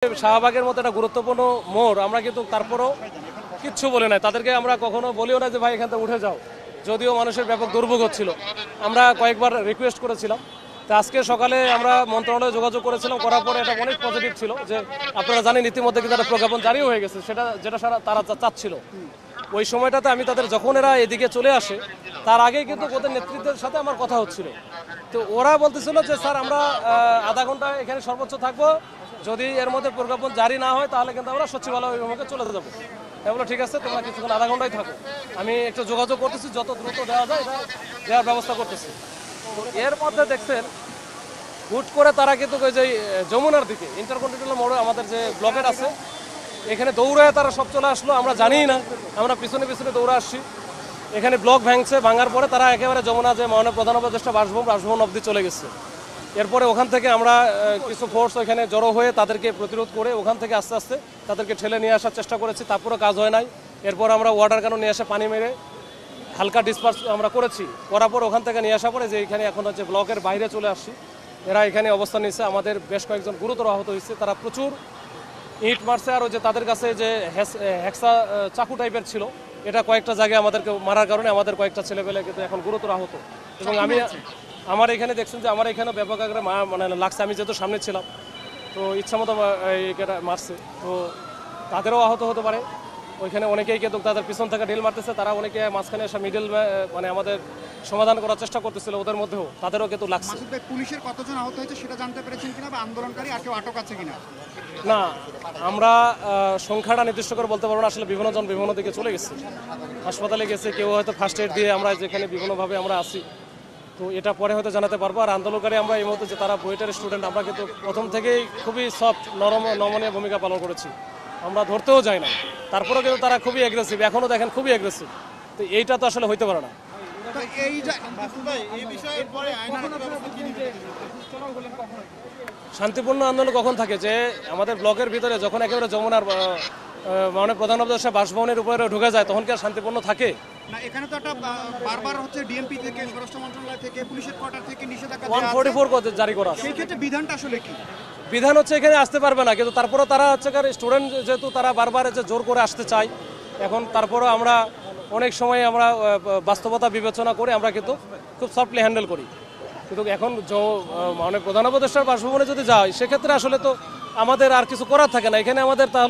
শাহবাগের মতো একটা গুরুত্বপূর্ণ মোড়, আমরা কিন্তু তারপরও কিচ্ছু বলি নাই তাদেরকে। আমরা কখনো বলিও না যে ভাই এখান থেকে উঠে যাও, যদিও মানুষের ব্যাপক দুর্ভোগ হচ্ছিল। আমরা কয়েকবার রিকোয়েস্ট করেছিলাম। তা আজকে সকালে আমরা মন্ত্রণালয়ে যোগাযোগ করেছিলাম, করার পরে এটা অনেক পজিটিভ ছিল যে আপনারা জানেন ইতিমধ্যে কিন্তু একটা প্রজ্ঞাপন জারিও হয়ে গেছে, যেটা তারা চাচ্ছিল। ওই সময়টাতে আমি তাদের যখন এরা এদিকে চলে আসে তার আগেই কিন্তু ওদের নেতৃত্বের সাথে আমার কথা হচ্ছিল। তো ওরা বলতেছিল যে স্যার আমরা আধা ঘন্টা এখানে সর্বোচ্চ থাকবো, যদি এর মধ্যে প্রজ্ঞাপন জারি না হয় তাহলে কিন্তু আমরা সচিবালয় অভিমুখে চলে যাবো। তাই বলো ঠিক আছে, তোমরা কিছুক্ষণ আধা ঘন্টায় থাকো, আমি একটু যোগাযোগ করতেছি, যত দ্রুত দেওয়া যায় এটা দেওয়ার ব্যবস্থা করতেছি। তো এর মধ্যে দেখছেন হুট করে তারা কিন্তু ওই যে যমুনার দিকে ইন্টারকন্টিনেন্টাল মোড়ে আমাদের যে ব্লকেট আছে এখানে দৌড়ায় তারা সব চলে আসলো, আমরা জানিই না, আমরা পিছনে পিছনে দৌড়ে আসছি। এখানে ব্লক ভাঙার পরে তারা একেবারে যমুনা যে মাননীয় প্রধান উপদেষ্টা বাসভবন অবধি চলে গেছে। এরপরে ওখান থেকে আমরা কিছু ফোর্স ওখানে জড়ো হয়ে তাদেরকে প্রতিরোধ করে ওখান থেকে আস্তে আস্তে তাদেরকে ঠেলে নিয়ে আসার চেষ্টা করেছি, তারপরেও কাজ হয় নাই। এরপর আমরা ওয়াটার ক্যানন নিয়ে এসে পানি মেরে হালকা ডিসপার্স আমরা করেছি, করার পর ওখান থেকে নিয়ে আসা পরে যে এখানে এখন হচ্ছে ব্লকের বাইরে চলে আসছি, এরা এখানে অবস্থান নিচ্ছে। আমাদের বেশ কয়েকজন গুরুতর আহত হয়েছে, তারা প্রচুর ইট মারছে। আর ওই যে তাদের কাছে যে হেক্সা চাকু টাইপের ছিল, এটা কয়েকটা জায়গায় আমাদেরকে মারার কারণে আমাদের কয়েকটা ছেলেপেলে কিন্তু এখন গুরুতর আহত। এবং আমার এখানে দেখছেন যে আমার এখানে ব্যাপক আকারে মানে লাগছে, আমি যেহেতু সামনে ছিলাম তো ইচ্ছামতো মারছে, তো তাদেরও আহত হতে পারে। ওইখানে অনেকেই কিন্তু তাদের পিছন থেকে ঢিল মারতেছে, তারা অনেকে মাঝখানে এসে মিডল মানে আমাদের সমাধান করার চেষ্টা করতেছিল, ওদের মধ্যেও তাদেরও কিন্তু লাগছে। পুলিশের কতজন আহত হয়েছে সেটা জানতে পেরেছেন কিনা, বা আন্দোলনকারী আর কেউ আটক আছে কিনা? না, আমরা সংখ্যাটা নির্দিষ্ট করে বলতে পারবো না, আসলে বিভিন্ন জন বিভিন্ন দিকে চলে গেছে, হাসপাতালে গেছে, কেউ হয়তো ফার্স্ট এড দিয়ে আমরা যেখানে বিভিন্নভাবে আমরা আছি, তো এটা পরে হয়তো জানাতে পারবো। আর আন্দোলনকারী আমরা এই মুহূর্তে যে তারা বুয়েটের স্টুডেন্ট, আমরা কিন্তু প্রথম থেকেই খুবই সফট নমনীয় ভূমিকা পালন করেছি, আমরা ধরতেও যাই না, তারপরেও কিন্তু তারা খুবই অ্যাগ্রেসিভ, এখনও দেখেন খুবই অ্যাগ্রেসিভ। তো এইটা তো আসলে হইতে পারে না। শান্তিপূর্ণ আন্দোলন কখন থাকে, যে আমাদের ব্লকের ভিতরে যখন একেবারে যমুনার মাননীয় প্রধান উপদেষ্টা বাসভবনের উপরে ঢুকে যায় তখন কি আর শান্তিপূর্ণ থাকে? না, এখানে তো একটা বারবার হচ্ছে ডিএমপি থেকে, স্বরাষ্ট্র মন্ত্রণালয় থেকে, পুলিশের কোয়ার্টার থেকে নিষেধাজ্ঞা 144 জারি করা আছে। সেই ক্ষেত্রে বিধানটা আসলে কি? বিধান হচ্ছে এখানে আসতে পারবে না, কিন্তু তারপরেও তারা হচ্ছে স্টুডেন্ট যেহেতু তারা বারবার যে জোর করে আসতে চায়, এখন তারপরেও আমরা অনেক সময় আমরা বাস্তবতা বিবেচনা করে আমরা কিন্তু খুব সফটলি হ্যান্ডেল করি। কিন্তু এখন মানে প্রধান উপদেষ্টার বাসভবনে যদি যায় সেক্ষেত্রে আসলে তো আমাদের আর কিছু করার থাকে না, এখানে আমাদের তাহলে